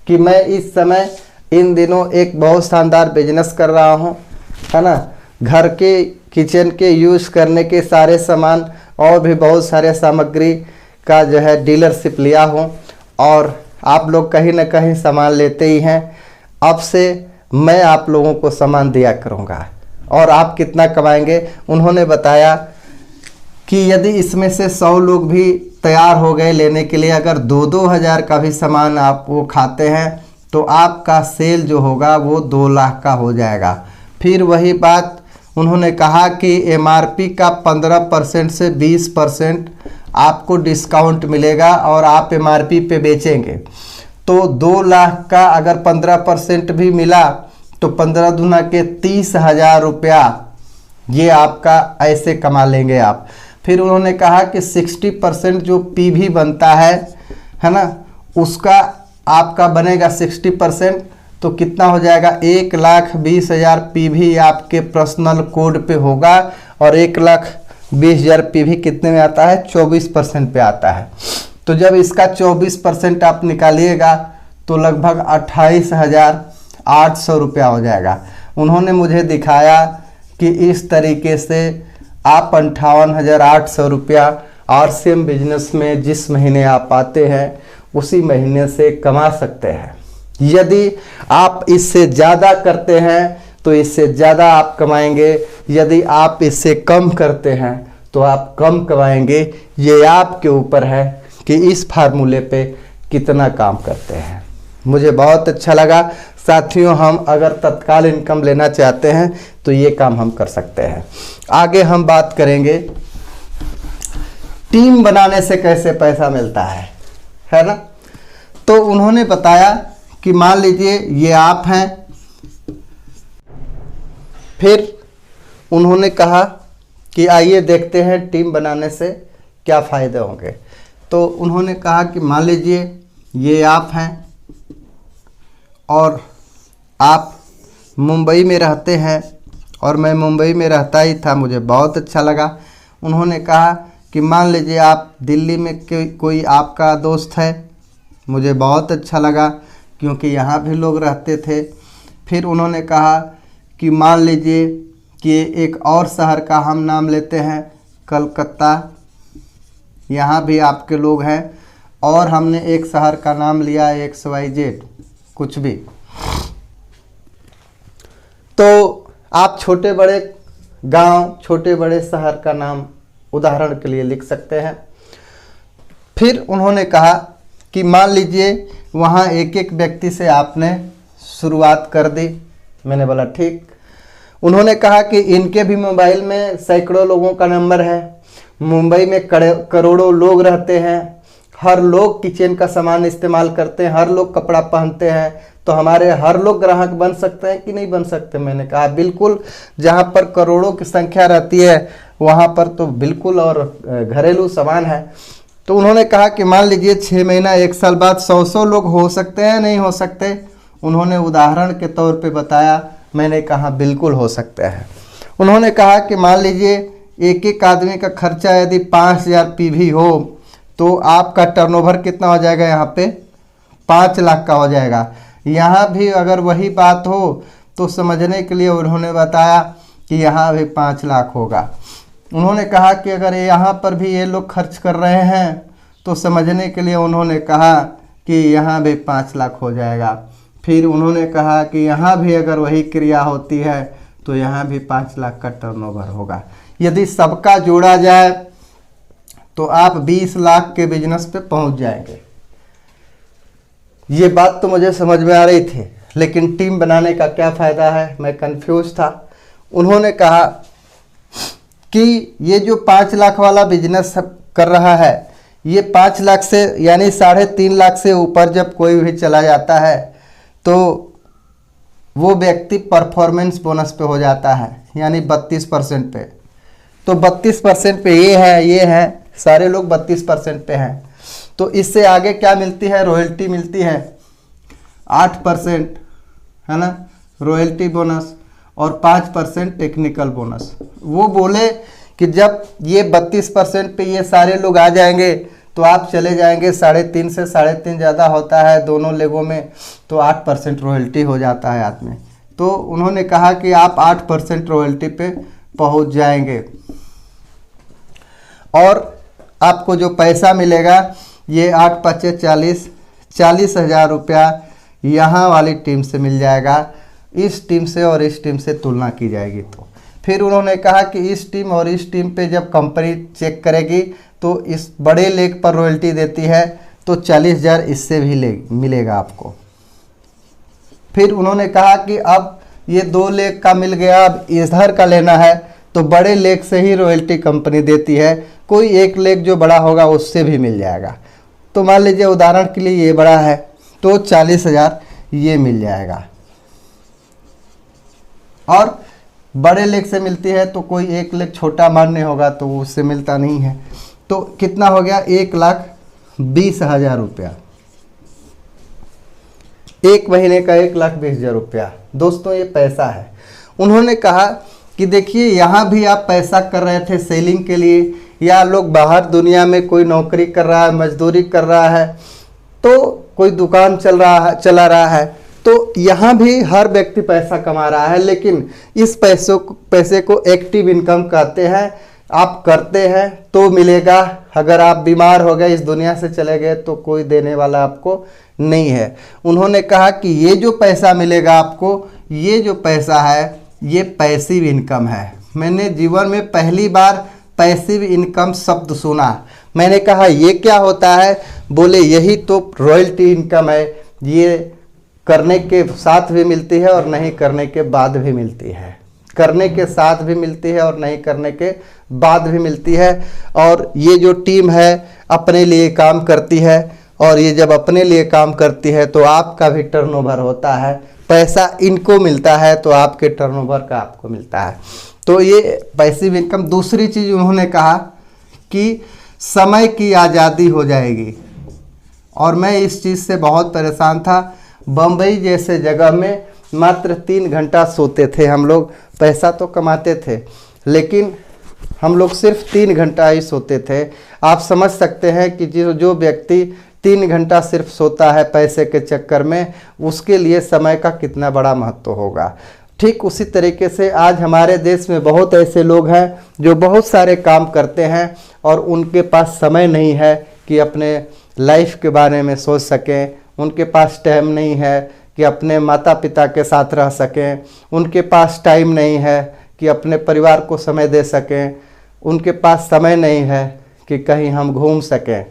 कि मैं इस समय इन दिनों एक बहुत शानदार बिजनेस कर रहा हूँ, है ना। घर के किचन के यूज़ करने के सारे सामान और भी बहुत सारे सामग्री का जो है डीलरशिप लिया हूँ, और आप लोग कहीं ना कहीं सामान लेते ही हैं। अब से मैं आप लोगों को सामान दिया करूँगा और आप कितना कमाएंगे? उन्होंने बताया कि यदि इसमें से 100 लोग भी तैयार हो गए लेने के लिए, अगर 2-2 हज़ार का भी सामान आप वो खाते हैं तो आपका सेल जो होगा वो 2 लाख का हो जाएगा। फिर वही बात उन्होंने कहा कि एमआरपी का 15% से 20% आपको डिस्काउंट मिलेगा और आप एमआरपी पे बेचेंगे तो 2 लाख का अगर 15% भी मिला तो 15 दूना के 30,000 रुपया ये आपका ऐसे कमा लेंगे आप। फिर उन्होंने कहा कि 60% जो पीवी बनता है ना, उसका आपका बनेगा 60%, तो कितना हो जाएगा? 1,20,000 पीवी आपके पर्सनल कोड पे होगा, और 1,20,000 पीवी कितने में आता है? 24% पे आता है। तो जब इसका 24% आप निकालिएगा तो लगभग 28,800 रुपया हो जाएगा। उन्होंने मुझे दिखाया कि इस तरीके से आप 58,800 रुपया आरसीएम बिजनेस में जिस महीने आप आते हैं उसी महीने से कमा सकते हैं। यदि आप इससे ज़्यादा करते हैं तो इससे ज़्यादा आप कमाएंगे, यदि आप इससे कम करते हैं तो आप कम कमाएंगे। ये आपके ऊपर है कि इस फार्मूले पे कितना काम करते हैं। मुझे बहुत अच्छा लगा साथियों। हम अगर तत्काल इनकम लेना चाहते हैं तो ये काम हम कर सकते हैं। आगे हम बात करेंगे टीम बनाने से कैसे पैसा मिलता है ना। तो उन्होंने बताया कि मान लीजिए ये आप हैं। फिर उन्होंने कहा कि आइए देखते हैं टीम बनाने से क्या फ़ायदे होंगे। तो उन्होंने कहा कि मान लीजिए ये आप हैं और आप मुंबई में रहते हैं, और मैं मुंबई में रहता ही था, मुझे बहुत अच्छा लगा। उन्होंने कहा कि मान लीजिए आप दिल्ली में कोई आपका दोस्त है, मुझे बहुत अच्छा लगा क्योंकि यहाँ भी लोग रहते थे। फिर उन्होंने कहा कि मान लीजिए कि एक और शहर का हम नाम लेते हैं, कलकत्ता, यहाँ भी आपके लोग हैं, और हमने एक शहर का नाम लिया XYZ कुछ भी। तो आप छोटे बड़े गांव, छोटे बड़े शहर का नाम उदाहरण के लिए लिख सकते हैं। फिर उन्होंने कहा कि मान लीजिए वहाँ एक एक व्यक्ति से आपने शुरुआत कर दी। मैंने बोला ठीक। उन्होंने कहा कि इनके भी मोबाइल में सैकड़ों लोगों का नंबर है, मुंबई में करोड़ों लोग रहते हैं, हर लोग किचन का सामान इस्तेमाल करते हैं, हर लोग कपड़ा पहनते हैं, तो हमारे हर लोग ग्राहक बन सकते हैं कि नहीं बन सकते? मैंने कहा बिल्कुल। जहाँ पर करोड़ों की संख्या रहती है वहाँ पर तो बिल्कुल, और घरेलू सामान है। तो उन्होंने कहा कि मान लीजिए 6 महीना 1 साल बाद 100 लोग हो सकते हैं, नहीं हो सकते? उन्होंने उदाहरण के तौर पे बताया। मैंने कहा बिल्कुल हो सकते हैं। उन्होंने कहा कि मान लीजिए एक एक आदमी का खर्चा यदि 5000 पीवी हो तो आपका टर्नओवर कितना हो जाएगा? यहाँ पे 5 लाख का हो जाएगा। यहाँ भी अगर वही बात हो तो समझने के लिए उन्होंने बताया कि यहाँ भी 5 लाख होगा। उन्होंने कहा कि अगर यहाँ पर भी ये लोग खर्च कर रहे हैं तो समझने के लिए उन्होंने कहा कि यहाँ भी 5 लाख हो जाएगा। फिर उन्होंने कहा कि यहाँ भी अगर वही क्रिया होती है तो यहाँ भी 5 लाख का टर्नओवर होगा। यदि सबका जोड़ा जाए तो आप 20 लाख के बिजनेस पे पहुंच जाएंगे। ये बात तो मुझे समझ में आ रही थी, लेकिन टीम बनाने का क्या फ़ायदा है? मैं कंफ्यूज था। उन्होंने कहा कि ये जो 5 लाख वाला बिजनेस कर रहा है, ये 5 लाख से यानी 3.5 लाख से ऊपर जब कोई भी चला जाता है तो वो व्यक्ति परफॉर्मेंस बोनस पे हो जाता है, यानी 32% पे। तो 32% पे ये है, सारे लोग 32% पे हैं। तो इससे आगे क्या मिलती है? रॉयल्टी मिलती है 8%, है ना, रॉयल्टी बोनस, और 5% टेक्निकल बोनस। वो बोले कि जब ये 32% पे ये सारे लोग आ जाएंगे तो आप चले जाएंगे 3.5 से 3.5 ज़्यादा होता है दोनों लेगों में, तो 8% रॉयल्टी हो जाता है आदमी। तो उन्होंने कहा कि आप 8% रॉयल्टी पे पहुंच जाएंगे और आपको जो पैसा मिलेगा ये 8 पचे 40,000 रुपया यहाँ वाली टीम से मिल जाएगा। इस टीम से और इस टीम से तुलना की जाएगी। तो फिर उन्होंने कहा कि इस टीम और इस टीम पे जब कंपनी चेक करेगी तो इस बड़े लेग पर रॉयल्टी देती है तो 40,000 इससे भी मिलेगा आपको। फिर उन्होंने कहा कि अब ये 2 लेग का मिल गया, अब इधर का लेना है तो बड़े लेग से ही रॉयल्टी कंपनी देती है, कोई एक लेग जो बड़ा होगा उससे भी मिल जाएगा। तो मान लीजिए उदाहरण के लिए ये बड़ा है तो 40,000 ये मिल जाएगा, और बड़े लेग से मिलती है तो कोई एक लेग छोटा मान्य होगा तो उससे मिलता नहीं है। तो कितना हो गया? 1,20,000 रुपया, एक महीने का 1,20,000 रुपया। दोस्तों ये पैसा है। उन्होंने कहा कि देखिए यहाँ भी आप पैसा कर रहे थे सेलिंग के लिए, या लोग बाहर दुनिया में कोई नौकरी कर रहा है, मजदूरी कर रहा है, तो कोई दुकान चला रहा है, तो यहाँ भी हर व्यक्ति पैसा कमा रहा है। लेकिन इस पैसे को एक्टिव इनकम कहते हैं। आप करते हैं तो मिलेगा, अगर आप बीमार हो गए, इस दुनिया से चले गए तो कोई देने वाला आपको नहीं है। उन्होंने कहा कि ये जो पैसा मिलेगा आपको, ये जो पैसा है ये पैसिव इनकम है। मैंने जीवन में पहली बार पैसिव इनकम शब्द सुना। मैंने कहा ये क्या होता है? बोले यही तो रॉयल्टी इनकम है। ये करने के साथ भी मिलती है और नहीं करने के बाद भी मिलती है, करने के साथ भी मिलती है और नहीं करने के बाद भी मिलती है। और ये जो टीम है अपने लिए काम करती है, और ये जब अपने लिए काम करती है तो आपका भी टर्नओवर होता है, पैसा इनको मिलता है तो आपके टर्नओवर का आपको मिलता है। तो ये पैसिव इनकम। दूसरी चीज़ उन्होंने कहा कि समय की आज़ादी हो जाएगी, और मैं इस चीज़ से बहुत परेशान था। बम्बई जैसे जगह में मात्र 3 घंटा सोते थे हम लोग, पैसा तो कमाते थे लेकिन हम लोग सिर्फ 3 घंटा ही सोते थे। आप समझ सकते हैं कि जो व्यक्ति 3 घंटा सिर्फ सोता है पैसे के चक्कर में, उसके लिए समय का कितना बड़ा महत्व होगा। ठीक उसी तरीके से आज हमारे देश में बहुत ऐसे लोग हैं जो बहुत सारे काम करते हैं और उनके पास समय नहीं है कि अपने लाइफ के बारे में सोच सकें, उनके पास टाइम नहीं है कि अपने माता पिता के साथ रह सकें, उनके पास टाइम नहीं है कि अपने परिवार को समय दे सकें, उनके पास समय नहीं है कि कहीं हम घूम सकें।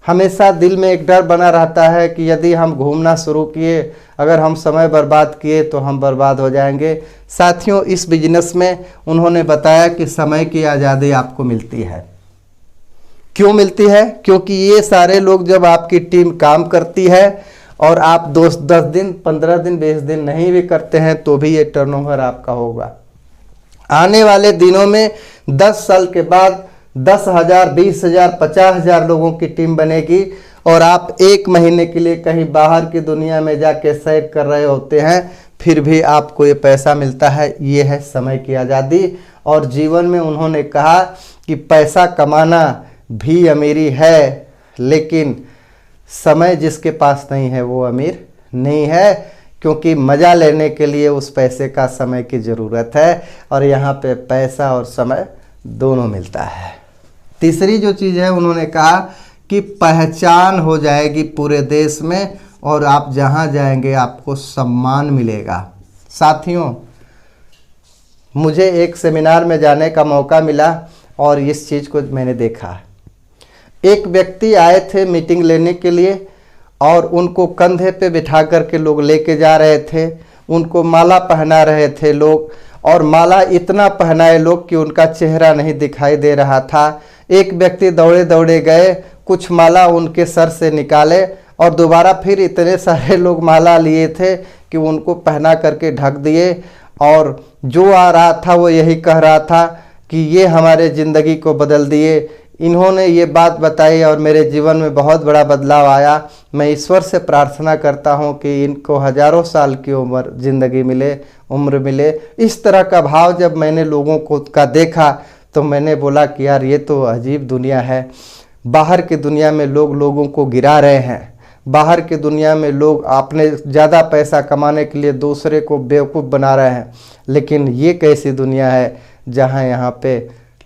हमेशा दिल में एक डर बना रहता है कि यदि हम घूमना शुरू किए, अगर हम समय बर्बाद किए तो हम बर्बाद हो जाएंगे। साथियों, इस बिजनेस में उन्होंने बताया कि समय की आज़ादी आपको मिलती है। क्यों मिलती है? क्योंकि ये सारे लोग जब आपकी टीम काम करती है और आप 10 दिन 15 दिन 20 दिन नहीं भी करते हैं तो भी ये टर्नओवर आपका होगा। आने वाले दिनों में 10 साल के बाद 10,000, 20,000, 50,000 लोगों की टीम बनेगी और आप 1 महीने के लिए कहीं बाहर की दुनिया में जाके सैर कर रहे होते हैं, फिर भी आपको ये पैसा मिलता है। ये है समय की आज़ादी। और जीवन में उन्होंने कहा कि पैसा कमाना भी अमीरी है, लेकिन समय जिसके पास नहीं है वो अमीर नहीं है, क्योंकि मज़ा लेने के लिए उस पैसे का समय की ज़रूरत है और यहाँ पे पैसा और समय दोनों मिलता है। तीसरी जो चीज़ है, उन्होंने कहा कि पहचान हो जाएगी पूरे देश में और आप जहाँ जाएंगे आपको सम्मान मिलेगा। साथियों, मुझे एक सेमिनार में जाने का मौका मिला और इस चीज़ को मैंने देखा। एक व्यक्ति आए थे मीटिंग लेने के लिए और उनको कंधे पे बिठा करके लोग लेके जा रहे थे। उनको माला पहना रहे थे लोग, और माला इतना पहनाए लोग कि उनका चेहरा नहीं दिखाई दे रहा था। एक व्यक्ति दौड़े दौड़े गए, कुछ माला उनके सर से निकाले और दोबारा फिर इतने सारे लोग माला लिए थे कि उनको पहना करके ढक दिए। और जो आ रहा था वो यही कह रहा था कि ये हमारे ज़िंदगी को बदल दिए। इन्होंने ये बात बताई और मेरे जीवन में बहुत बड़ा बदलाव आया। मैं ईश्वर से प्रार्थना करता हूँ कि इनको हज़ारों साल की ज़िंदगी मिले, उम्र मिले। इस तरह का भाव जब मैंने लोगों को का देखा तो मैंने बोला कि यार ये तो अजीब दुनिया है। बाहर की दुनिया में लोग लोगों को गिरा रहे हैं। बाहर की दुनिया में लोग अपने ज़्यादा पैसा कमाने के लिए दूसरे को बेवकूफ़ बना रहे हैं। लेकिन ये कैसी दुनिया है जहाँ यहाँ पे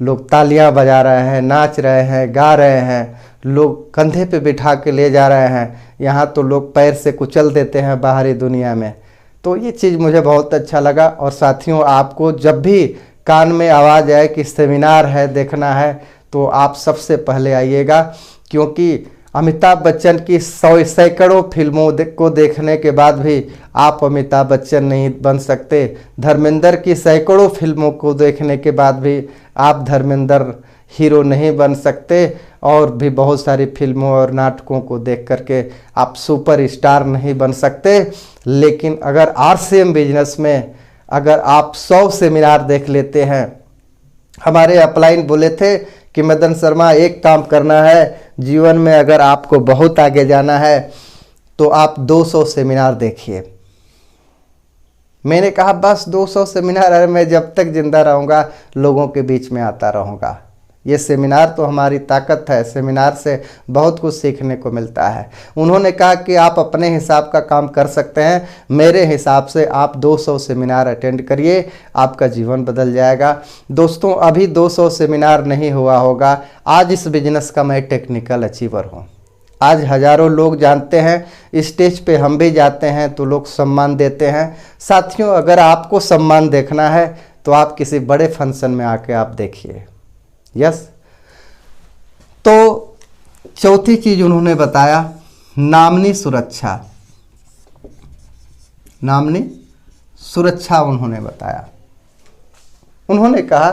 लोग तालियां बजा रहे हैं, नाच रहे हैं, गा रहे हैं, लोग कंधे पे बिठा के ले जा रहे हैं। यहाँ तो लोग पैर से कुचल देते हैं बाहरी दुनिया में। तो ये चीज़ मुझे बहुत अच्छा लगा। और साथियों, आपको जब भी कान में आवाज़ आए कि सेमिनार है, देखना है, तो आप सबसे पहले आइएगा, क्योंकि अमिताभ बच्चन की सैकड़ों फिल्मों को देखने के बाद भी आप अमिताभ बच्चन नहीं बन सकते। धर्मेंद्र की सैकड़ों फिल्मों को देखने के बाद भी आप धर्मेंद्र हीरो नहीं बन सकते। और भी बहुत सारी फिल्मों और नाटकों को देख करके आप सुपर स्टार नहीं बन सकते। लेकिन अगर RCM बिजनेस में अगर आप 100 सेमिनार देख लेते हैं, हमारे अपलाइन बोले थे कि मदन शर्मा, एक काम करना है जीवन में, अगर आपको बहुत आगे जाना है तो आप 200 सेमिनार देखिए। मैंने कहा बस 200 सेमिनार? अरे मैं जब तक जिंदा रहूँगा लोगों के बीच में आता रहूँगा। ये सेमिनार तो हमारी ताकत है, सेमिनार से बहुत कुछ सीखने को मिलता है। उन्होंने कहा कि आप अपने हिसाब का काम कर सकते हैं, मेरे हिसाब से आप 200 सेमिनार अटेंड करिए, आपका जीवन बदल जाएगा। दोस्तों, अभी 200 सेमिनार नहीं हुआ होगा, आज इस बिजनेस का मैं टेक्निकल अचीवर हूँ। आज हज़ारों लोग जानते हैं, स्टेज पे हम भी जाते हैं तो लोग सम्मान देते हैं। साथियों, अगर आपको सम्मान देखना है तो आप किसी बड़े फंक्शन में आके आप देखिए। यस। तो चौथी चीज उन्होंने बताया, नामनी सुरक्षा। नामनी सुरक्षा उन्होंने बताया। उन्होंने कहा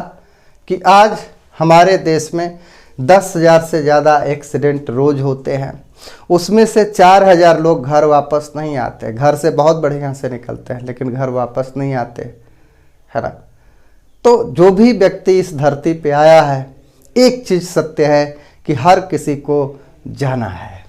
कि आज हमारे देश में 10,000 से ज़्यादा एक्सीडेंट रोज होते हैं, उसमें से 4,000 लोग घर वापस नहीं आते। घर से बहुत बढ़िया से निकलते हैं लेकिन घर वापस नहीं आते, है ना। तो जो भी व्यक्ति इस धरती पे आया है, एक चीज़ सत्य है कि हर किसी को जाना है।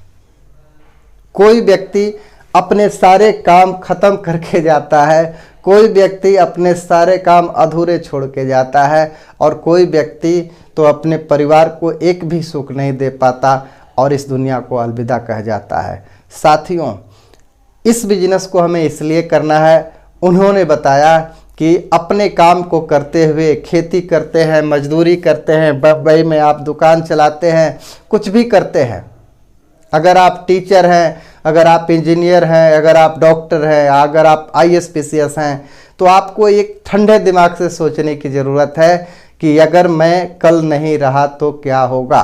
कोई व्यक्ति अपने सारे काम खत्म करके जाता है, कोई व्यक्ति अपने सारे काम अधूरे छोड़ के जाता है, और कोई व्यक्ति तो अपने परिवार को एक भी सुख नहीं दे पाता और इस दुनिया को अलविदा कह जाता है। साथियों, इस बिजनेस को हमें इसलिए करना है, उन्होंने बताया कि अपने काम को करते हुए, खेती करते हैं, मजदूरी करते हैं, बम्बई में आप दुकान चलाते हैं, कुछ भी करते हैं, अगर आप टीचर हैं, अगर आप इंजीनियर हैं, अगर आप डॉक्टर हैं, अगर आप IAS-PCS हैं, तो आपको एक ठंडे दिमाग से सोचने की ज़रूरत है कि अगर मैं कल नहीं रहा तो क्या होगा।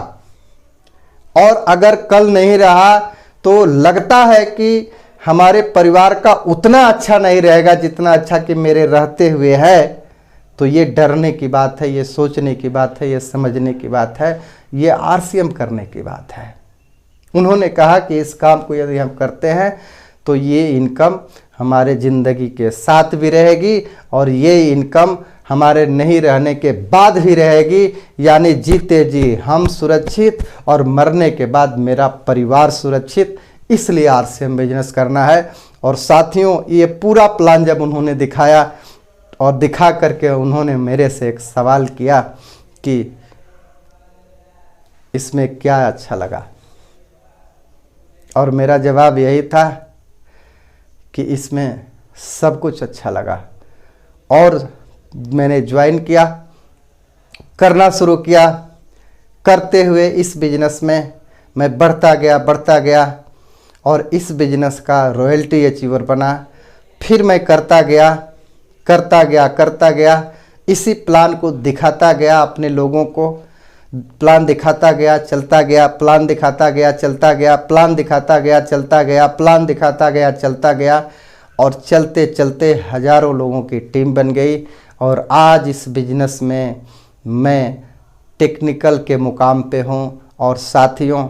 और अगर कल नहीं रहा तो लगता है कि हमारे परिवार का उतना अच्छा नहीं रहेगा जितना अच्छा कि मेरे रहते हुए है। तो ये डरने की बात है, ये सोचने की बात है, ये समझने की बात है, ये RCM करने की बात है। उन्होंने कहा कि इस काम को यदि हम करते हैं तो ये इनकम हमारे ज़िंदगी के साथ भी रहेगी और ये इनकम हमारे नहीं रहने के बाद भी रहेगी, यानी जीते जी हम सुरक्षित और मरने के बाद मेरा परिवार सुरक्षित। इसलिए आरसीएम बिजनेस करना है। और साथियों, ये पूरा प्लान जब उन्होंने दिखाया और दिखा करके उन्होंने मेरे से एक सवाल किया कि इसमें क्या अच्छा लगा, और मेरा जवाब यही था कि इसमें सब कुछ अच्छा लगा। और मैंने ज्वाइन किया, करना शुरू किया। करते हुए इस बिजनेस में मैं बढ़ता गया और इस बिजनेस का रॉयल्टी अचीवर बना। फिर मैं करता गया, इसी प्लान को दिखाता गया अपने लोगों को। प्लान दिखाता गया, चलता गया, प्लान दिखाता गया, चलता गया, प्लान दिखाता गया, चलता गया, प्लान दिखाता गया, चलता गया। और चलते चलते हज़ारों लोगों की टीम बन गई। और आज इस बिजनेस में मैं टेक्निकल के मुकाम पे हूँ। और साथियों,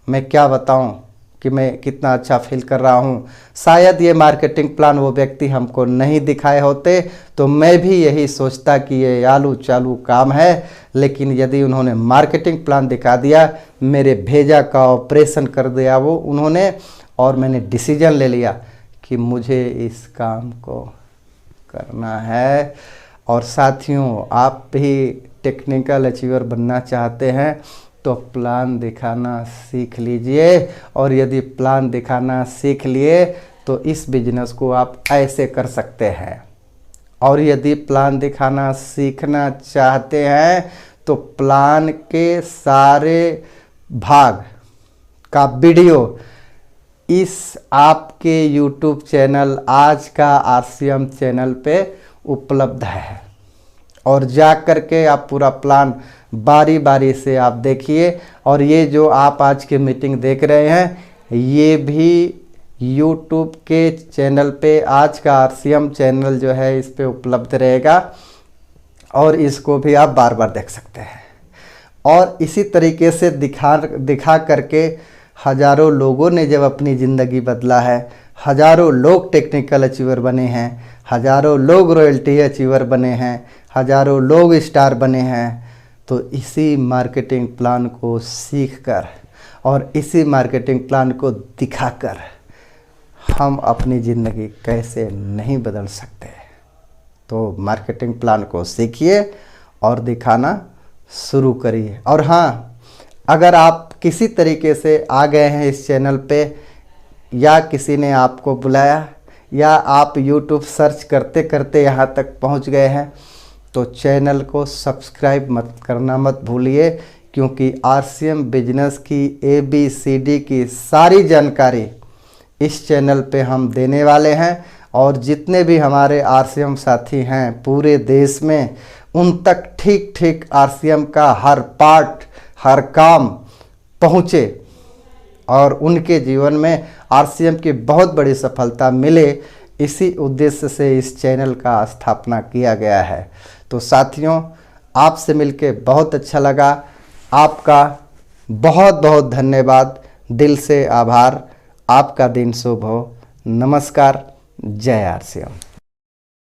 मैं क्या बताऊँ कि मैं कितना अच्छा फील कर रहा हूँ। शायद ये मार्केटिंग प्लान वो व्यक्ति हमको नहीं दिखाए होते तो मैं भी यही सोचता कि ये आलू चालू काम है। लेकिन यदि उन्होंने मार्केटिंग प्लान दिखा दिया, मेरे भेजा का ऑपरेशन कर दिया वो उन्होंने, और मैंने डिसीजन ले लिया कि मुझे इस काम को करना है। और साथियों, आप भी टेक्निकल अचीवर बनना चाहते हैं तो प्लान दिखाना सीख लीजिए। और यदि प्लान दिखाना सीख लिए तो इस बिजनेस को आप ऐसे कर सकते हैं। और यदि प्लान दिखाना सीखना चाहते हैं तो प्लान के सारे भाग का वीडियो इस आपके YouTube चैनल आज का आरसीएम चैनल पे उपलब्ध है। और जा कर के आप पूरा प्लान बारी बारी से आप देखिए। और ये जो आप आज की मीटिंग देख रहे हैं, ये भी YouTube के चैनल पे आज का आरसीएम चैनल जो है इस पे उपलब्ध रहेगा, और इसको भी आप बार बार देख सकते हैं। और इसी तरीके से दिखा करके हज़ारों लोगों ने जब अपनी ज़िंदगी बदला है, हज़ारों लोग टेक्निकल अचीवर बने हैं, हज़ारों लोग रॉयल्टी अचीवर बने हैं, हज़ारों लोग स्टार बने हैं, तो इसी मार्केटिंग प्लान को सीखकर और इसी मार्केटिंग प्लान को दिखाकर हम अपनी ज़िंदगी कैसे नहीं बदल सकते। तो मार्केटिंग प्लान को सीखिए और दिखाना शुरू करिए। और हाँ, अगर आप किसी तरीके से आ गए हैं इस चैनल पे, या किसी ने आपको बुलाया, या आप YouTube सर्च करते करते यहाँ तक पहुँच गए हैं, तो चैनल को सब्सक्राइब करना मत भूलिए। क्योंकि आरसीएम बिजनेस की ABCD की सारी जानकारी इस चैनल पे हम देने वाले हैं। और जितने भी हमारे आरसीएम साथी हैं पूरे देश में, उन तक ठीक ठीक आरसीएम का हर पार्ट, हर काम पहुँचे और उनके जीवन में आरसीएम की बहुत बड़ी सफलता मिले, इसी उद्देश्य से इस चैनल का स्थापना किया गया है। तो साथियों, आपसे मिलके बहुत अच्छा लगा। आपका बहुत बहुत धन्यवाद, दिल से आभार। आपका दिन शुभ हो। नमस्कार। जय आरसीएम।